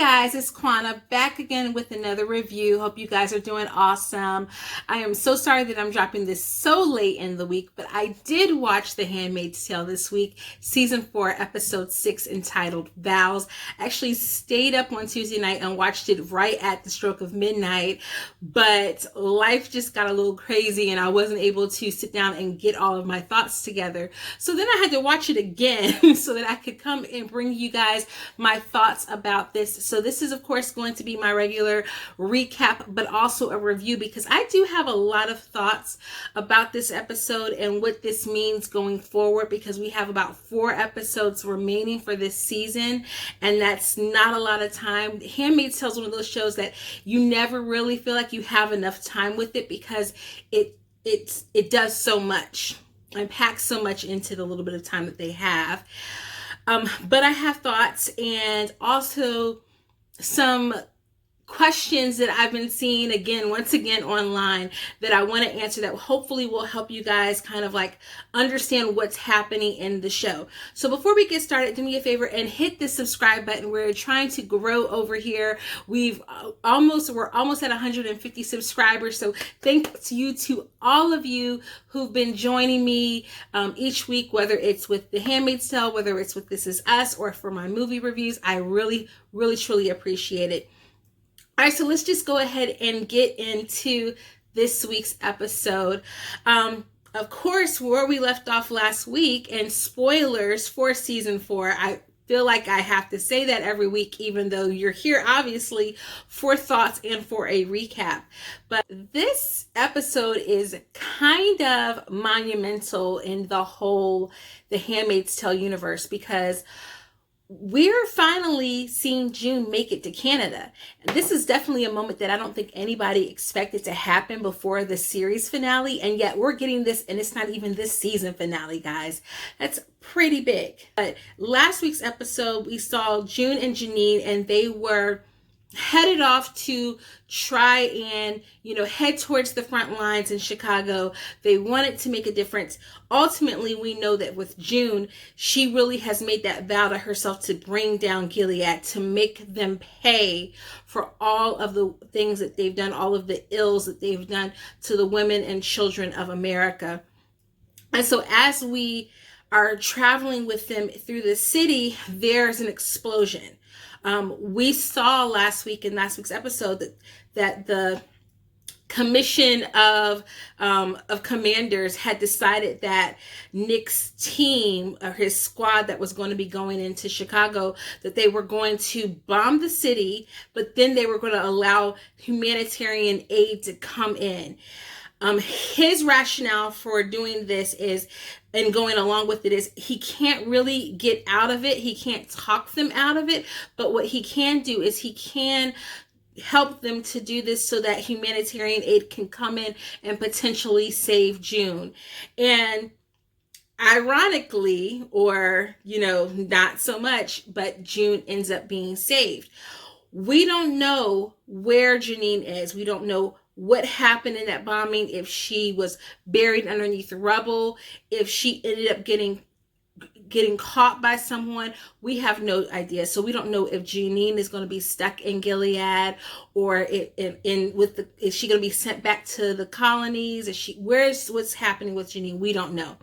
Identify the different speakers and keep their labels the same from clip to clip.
Speaker 1: guys, it's Quana back again with another review. Hope you guys are doing awesome. I am so sorry that I'm dropping this so late in the week, but I did watch The Handmaid's Tale this week, season 4, episode 6, entitled Vows. I actually stayed up on Tuesday night and watched it right at the stroke of midnight, but life just got a little crazy and I wasn't able to sit down and get all of my thoughts together. So then I had to watch it again so that I could come and bring you guys my thoughts about this. So this is of course going to be my regular recap, but also a review, because I do have a lot of thoughts about this episode and what this means going forward, because we have about 4 episodes remaining for this season, and that's not a lot of time. Handmaid's Tale is one of those shows that you never really feel like you have enough time with it, because it does so much and packs so much into the little bit of time that they have. But I have thoughts and also some questions that I've been seeing once again online that I want to answer, that hopefully will help you guys kind of like understand what's happening in the show. So before we get started, do me a favor and hit the subscribe button. We're trying to grow over here. We're almost at 150 subscribers. So thank you to all of you who've been joining me each week, whether it's with The Handmaid's Tale, whether it's with This Is Us, or for my movie reviews. I really, really, truly appreciate it. All right, so let's just go ahead and get into this week's episode. Of course, where we left off last week, and spoilers for season 4, I feel like I have to say that every week, even though you're here obviously for thoughts and for a recap. But this episode is kind of monumental in the whole The Handmaid's Tale universe, because we're finally seeing June make it to Canada. And this is definitely a moment that I don't think anybody expected to happen before the series finale. And yet we're getting this, and it's not even this season finale, guys. That's pretty big. But last week's episode, we saw June and Janine, and they were headed off to try and, head towards the front lines in Chicago. They wanted to make a difference. Ultimately, we know that with June, she really has made that vow to herself to bring down Gilead, to make them pay for all of the things that they've done, all of the ills that they've done to the women and children of America. And so as we are traveling with them through the city, there's an explosion. We saw last week's episode that the commission of commanders had decided that Nick's team, or his squad that was going to be going into Chicago, that they were going to bomb the city, but then they were going to allow humanitarian aid to come in. His rationale for doing this is, and going along with it, is he can't really get out of it. He can't talk them out of it. But what he can do is he can help them to do this so that humanitarian aid can come in and potentially save June. And ironically, or, not so much, but June ends up being saved. We don't know where Janine is. We don't know what happened in that bombing, if she was buried underneath rubble, if she ended up getting caught by someone. We have no idea. So we don't know if Janine is going to be stuck in Gilead, or is she going to be sent back to the colonies? What's happening with Janine? We don't know.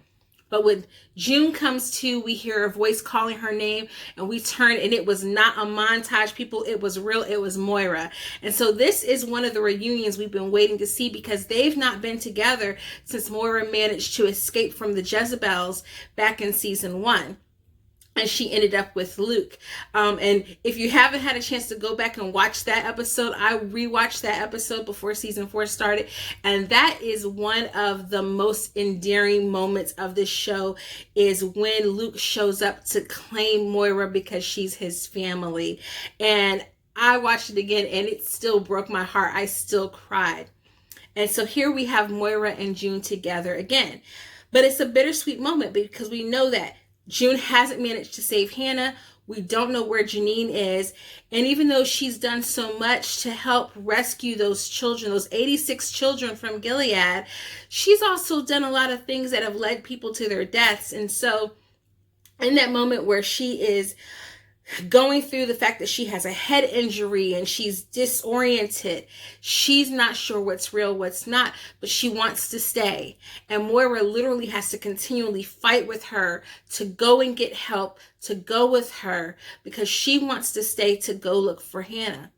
Speaker 1: But when June comes to, we hear a voice calling her name, and we turn, and it was not a montage, people. It was real. It was Moira. And so this is one of the reunions we've been waiting to see, because they've not been together since Moira managed to escape from the Jezebels back in season 1. And she ended up with Luke. And if you haven't had a chance to go back and watch that episode, I rewatched that episode before season 4 started. And that is one of the most endearing moments of this show, is when Luke shows up to claim Moira because she's his family. And I watched it again, and it still broke my heart. I still cried. And so here we have Moira and June together again. But it's a bittersweet moment, because we know that June hasn't managed to save Hannah. We don't know where Janine is. And even though she's done so much to help rescue those children, those 86 children from Gilead, she's also done a lot of things that have led people to their deaths. And so in that moment where she is going through the fact that she has a head injury and she's disoriented. She's not sure what's real, what's not, but she wants to stay. And Moira literally has to continually fight with her to go and get help, to go with her, because she wants to stay to go look for Hannah.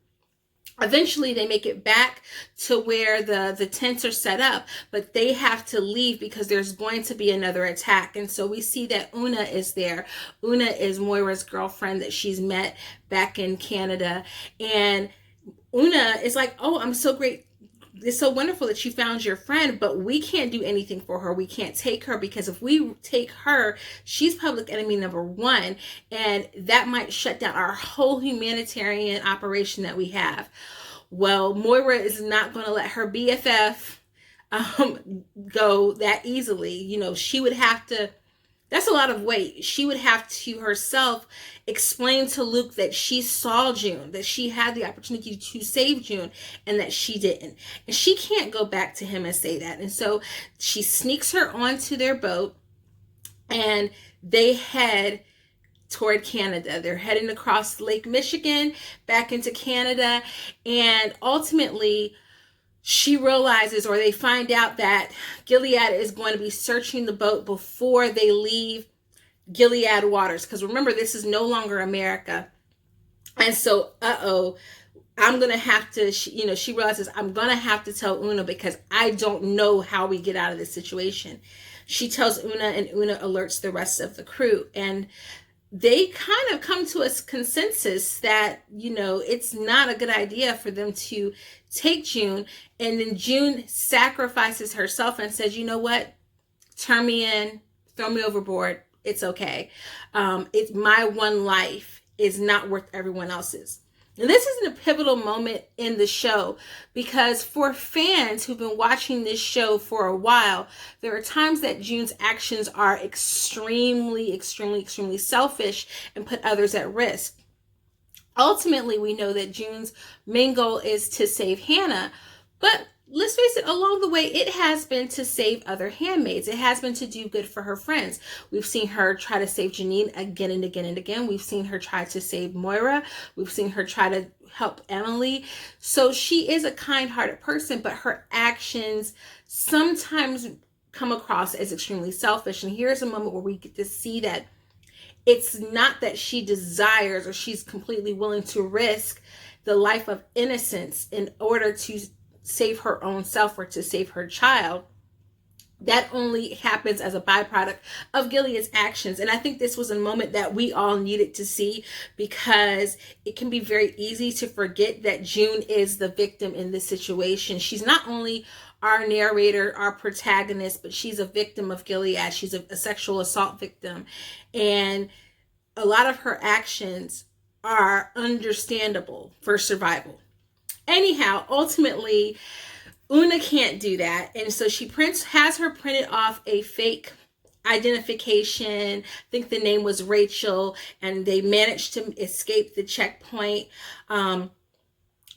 Speaker 1: Eventually, they make it back to where the tents are set up, but they have to leave because there's going to be another attack. And so we see that Una is there. Una is Moira's girlfriend that she's met back in Canada. And Una is like, oh, I'm so great. It's so wonderful that you found your friend, but we can't do anything for her. We can't take her, because if we take her, she's public enemy number one, and that might shut down our whole humanitarian operation that we have. Well, Moira is not going to let her BFF go that easily. You know, she would have to, that's a lot of weight. She would have to herself explain to Luke that she saw June, that she had the opportunity to save June, and that she didn't. And she can't go back to him and say that. And so she sneaks her onto their boat, and they head toward Canada. They're heading across Lake Michigan back into Canada. And ultimately, she realizes, or they find out, that Gilead is going to be searching the boat before they leave Gilead waters. Because remember, this is no longer America. And so, I'm going to have to, she realizes, I'm going to have to tell Una, because I don't know how we get out of this situation. She tells Una, and Una alerts the rest of the crew. And they kind of come to a consensus that, it's not a good idea for them to take June. And then June sacrifices herself and says, you know what? Turn me in, throw me overboard. It's okay. It's my one life is not worth everyone else's. And this is a pivotal moment in the show, because for fans who've been watching this show for a while, there are times that June's actions are extremely, extremely, extremely selfish and put others at risk. Ultimately, we know that June's main goal is to save Hannah, but let's face it, along the way, it has been to save other handmaids. It has been to do good for her friends. We've seen her try to save Janine again and again and again. We've seen her try to save Moira. We've seen her try to help Emily. So she is a kind-hearted person, but her actions sometimes come across as extremely selfish. And here's a moment where we get to see that it's not that she desires or she's completely willing to risk the life of innocence in order to save her own self or to save her child. That only happens as a byproduct of Gilead's actions. And I think this was a moment that we all needed to see, because it can be very easy to forget that June is the victim in this situation. She's not only our narrator, our protagonist, but she's a victim of Gilead. She's a sexual assault victim. And a lot of her actions are understandable for survival. Anyhow, ultimately, Una can't do that. And so she has her printed off a fake identification. I think the name was Rachel, and they managed to escape the checkpoint.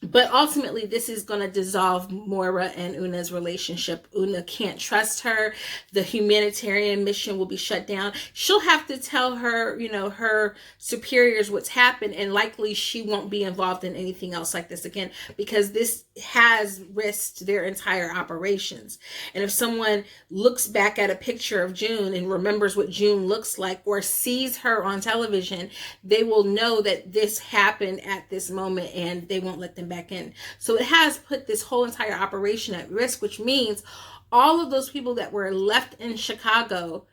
Speaker 1: But ultimately, this is going to dissolve Moira and Una's relationship. Una can't trust her. The humanitarian mission will be shut down. She'll have to tell her, her superiors what's happened, and likely she won't be involved in anything else like this again, because this has risked their entire operations. And if someone looks back at a picture of June and remembers what June looks like, or sees her on television, they will know that this happened at this moment, and they won't let them back in. So it has put this whole entire operation at risk, which means all of those people that were left in Chicago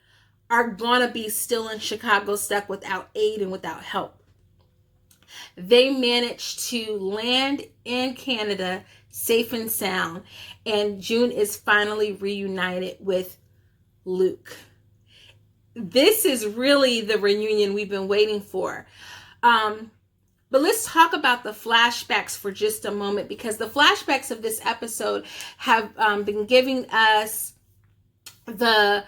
Speaker 1: are gonna be still in Chicago, stuck without aid and without help. They managed to land in Canada safe and sound, and June is finally reunited with Luke. This is really the reunion we've been waiting for. But let's talk about the flashbacks for just a moment, because the flashbacks of this episode have been giving us the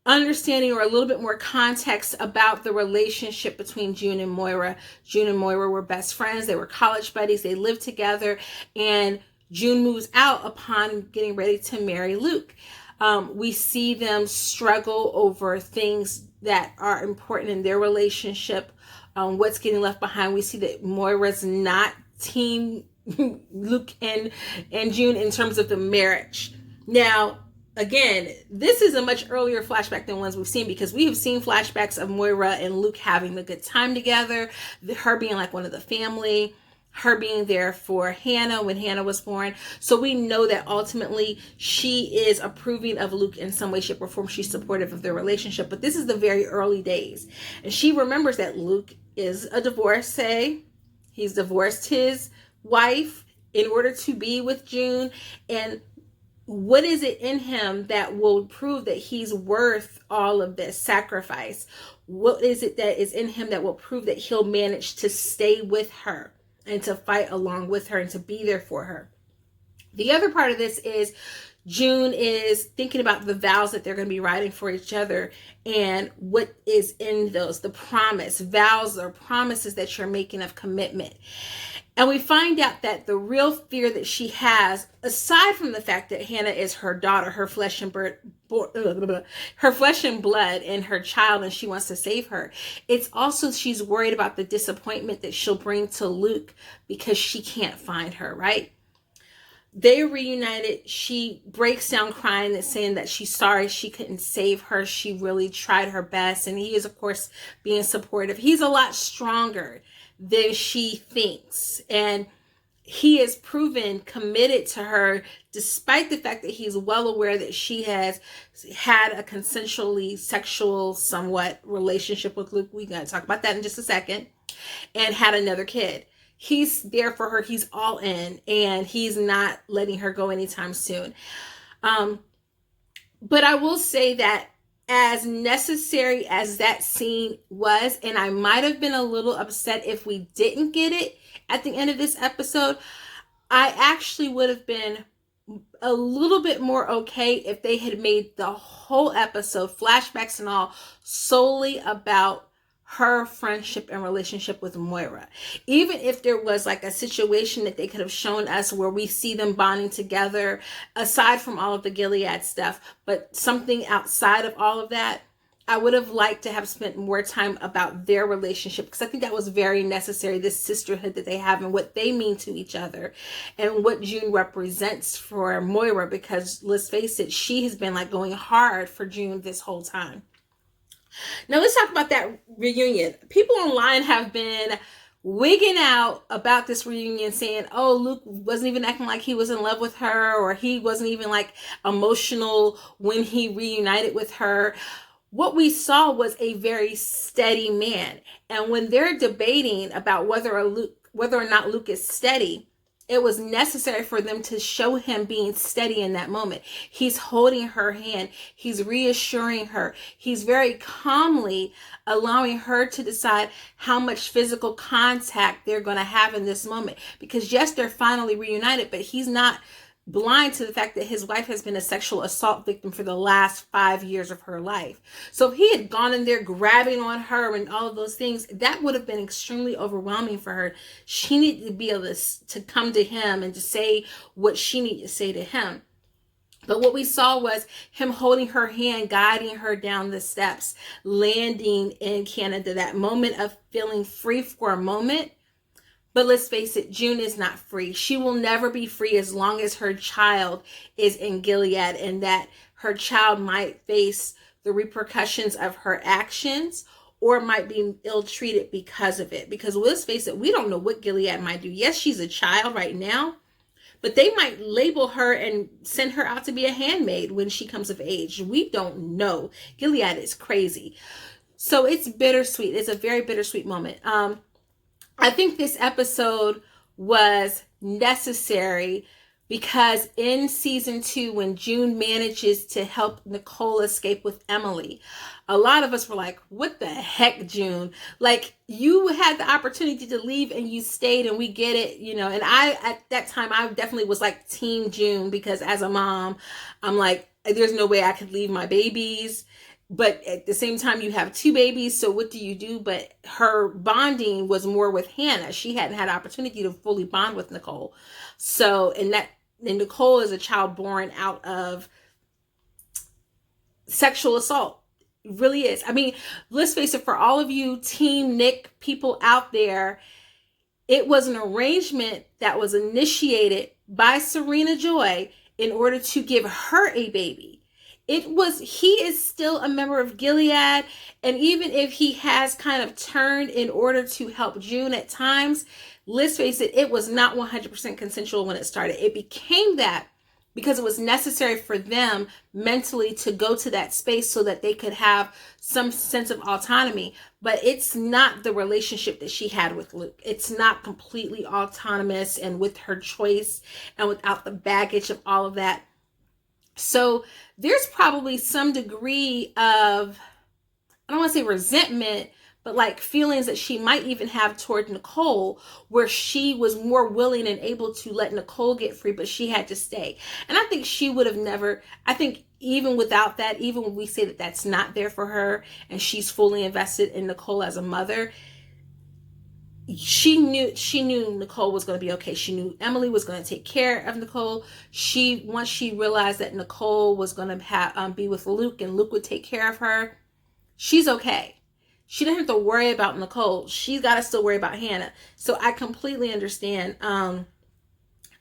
Speaker 1: understanding, or a little bit more context about the relationship between June and Moira. June and Moira were best friends. They were college buddies. They lived together, and June moves out upon getting ready to marry Luke. We see them struggle over things that are important in their relationship. What's Getting Left Behind, we see that Moira's not team Luke and June in terms of the marriage. Now, again, this is a much earlier flashback than ones we've seen, because we have seen flashbacks of Moira and Luke having a good time together, her being like one of the family, her being there for Hannah when Hannah was born. So we know that ultimately she is approving of Luke in some way, shape, or form. She's supportive of their relationship. But this is the very early days. And she remembers that Luke is a divorcee. He's divorced his wife in order to be with June. And what is it in him that will prove that he's worth all of this sacrifice? What is it that is in him that will prove that he'll manage to stay with her and to fight along with her and to be there for her? The other part of this is June is thinking about the vows that they're going to be writing for each other and what is in those, the promise. Vows are promises that you're making of commitment. And we find out that the real fear that she has, aside from the fact that Hannah is her daughter, her flesh and blood and her child, and she wants to save her, it's also she's worried about the disappointment that she'll bring to Luke because she can't find her, right? They reunited. She breaks down crying and saying that she's sorry she couldn't save her. She really tried her best. And he is, of course, being supportive. He's a lot stronger than she thinks. And he is proven committed to her, despite the fact that he's well aware that she has had a consensually sexual, somewhat relationship with Luke. We're going to talk about that in just a second. And had another kid. He's there for her. He's all in, and he's not letting her go anytime soon. But I will say that as necessary as that scene was, and I might have been a little upset if we didn't get it at the end of this episode, I actually would have been a little bit more okay if they had made the whole episode, flashbacks and all, solely about her friendship and relationship with Moira. Even if there was like a situation that they could have shown us where we see them bonding together, aside from all of the Gilead stuff, but something outside of all of that, I would have liked to have spent more time about their relationship, because I think that was very necessary, this sisterhood that they have and what they mean to each other and what June represents for Moira, because let's face it, she has been like going hard for June this whole time. Now let's talk about that reunion. People online have been wigging out about this reunion, saying, oh, Luke wasn't even acting like he was in love with her, or he wasn't even like emotional when he reunited with her. What we saw was a very steady man. And when they're debating about whether or not Luke is steady, it was necessary for them to show him being steady in that moment. He's holding her hand. He's reassuring her. He's very calmly allowing her to decide how much physical contact they're going to have in this moment. Because yes, they're finally reunited, but he's not blind to the fact that his wife has been a sexual assault victim for the last 5 years of her life. So if he had gone in there grabbing on her and all of those things, that would have been extremely overwhelming for her. She needed to be able to come to him and to say what she needed to say to him. But what we saw was him holding her hand, guiding her down the steps, landing in Canada, that moment of feeling free for a moment. But let's face it, June is not free. She will never be free as long as her child is in Gilead, and that her child might face the repercussions of her actions or might be ill-treated because of it. Because let's face it, we don't know what Gilead might do. Yes, she's a child right now, but they might label her and send her out to be a handmaid when she comes of age. We don't know. Gilead is crazy. So it's bittersweet. It's a very bittersweet moment. I think this episode was necessary because in season 2, when June manages to help Nicole escape with Emily, a lot of us were like, what the heck, June? Like, you had the opportunity to leave and you stayed, and we get it, you know. And at that time, I definitely was like team June, because as a mom, I'm like, there's no way I could leave my babies. But at the same time, you have 2 babies, so what do you do? But her bonding was more with Hannah. She hadn't had opportunity to fully bond with Nicole. So, and Nicole is a child born out of sexual assault. It really is. I mean, let's face it, for all of you Team Nick people out there, it was an arrangement that was initiated by Serena Joy in order to give her a baby. He is still a member of Gilead, and even if he has kind of turned in order to help June at times, let's face it, it was not 100% consensual when it started. It became that because it was necessary for them mentally to go to that space so that they could have some sense of autonomy. But it's not the relationship that she had with Luke. It's not completely autonomous and with her choice and without the baggage of all of that. So there's probably some degree of, I don't want to say resentment, but like feelings that she might even have toward Nicole, where she was more willing and able to let Nicole get free, but she had to stay. And I think she would have never, I think even without that, even when we say that that's not there for her and she's fully invested in Nicole as a mother, she knew Nicole was going to be okay. She knew Emily was going to take care of Nicole. Once she realized that Nicole was going to be with Luke and Luke would take care of her, she's okay. She doesn't have to worry about Nicole. She's got to still worry about Hannah. So I completely understand.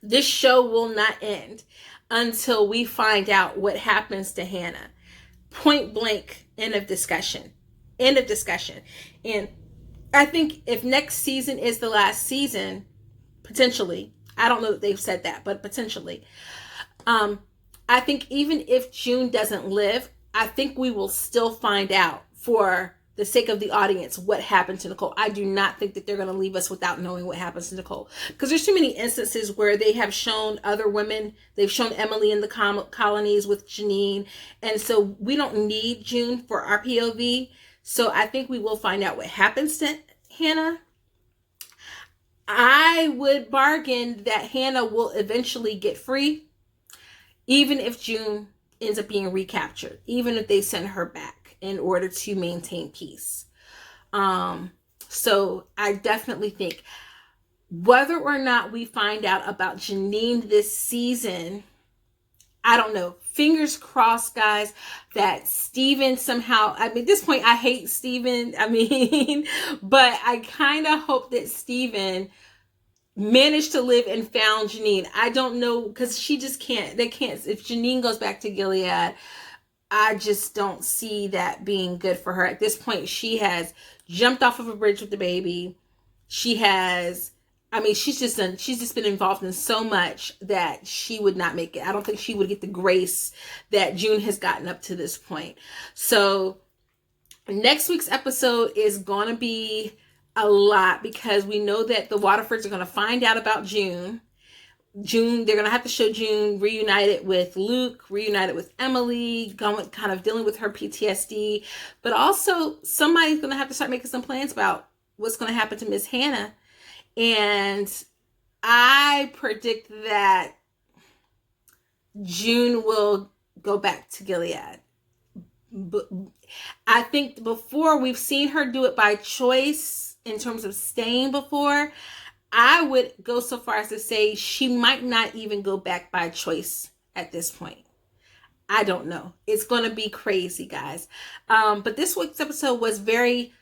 Speaker 1: This show will not end until we find out what happens to Hannah. Point blank, end of discussion. End of discussion. And I think if next season is the last season, potentially, I don't know that they've said that, but potentially, I think even if June doesn't live, I think we will still find out, for the sake of the audience, what happened to Nicole. I do not think that they're going to leave us without knowing what happens to Nicole, because there's too many instances where they have shown other women. They've shown Emily in the colonies with Janine, and so we don't need June for our POV. So I think we will find out what happens to Hannah. I would bargain that Hannah will eventually get free, even if June ends up being recaptured, even if they send her back in order to maintain peace. So I definitely think whether or not we find out about Janine this season, I don't know. Fingers crossed, guys, that Steven somehow, I mean, at this point, I hate Steven. I mean, but I kind of hope that Steven managed to live and found Janine. I don't know, because she just can't, they can't, if Janine goes back to Gilead, I just don't see that being good for her. At this point, she has jumped off of a bridge with the baby. She has, I mean, she's just been involved in so much that she would not make it. I don't think she would get the grace that June has gotten up to this point. So next week's episode is going to be a lot, because we know that the Waterfords are going to find out about June. They're going to have to show June reunited with Luke, reunited with Emily, going, kind of dealing with her PTSD. But also somebody's going to have to start making some plans about what's going to happen to Miss Hannah. And I predict that June will go back to Gilead. But I think before, we've seen her do it by choice in terms of staying before. I would go so far as to say she might not even go back by choice at this point. I don't know. It's going to be crazy, guys. But this week's episode was very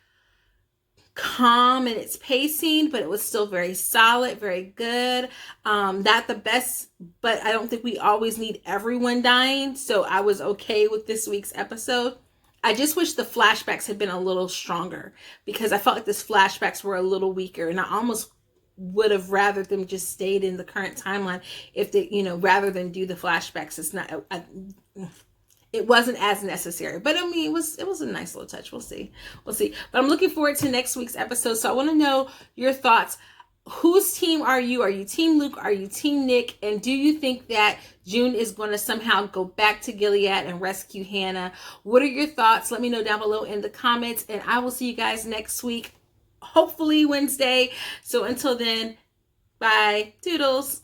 Speaker 1: calm in its pacing, but it was still very solid, very good. Not the best, but I don't think we always need everyone dying. So I was okay with this week's episode. I just wish the flashbacks had been a little stronger, because I felt like these flashbacks were a little weaker, and I almost would have rather them just stayed in the current timeline if they, rather than do the flashbacks. It's not, it wasn't as necessary, but I mean, it was a nice little touch. We'll see. But I'm looking forward to next week's episode. So I want to know your thoughts. Whose team are you? Are you Team Luke? Are you Team Nick? And do you think that June is going to somehow go back to Gilead and rescue Hannah? What are your thoughts? Let me know down below in the comments, and I will see you guys next week. Hopefully Wednesday. So until then, bye. Toodles.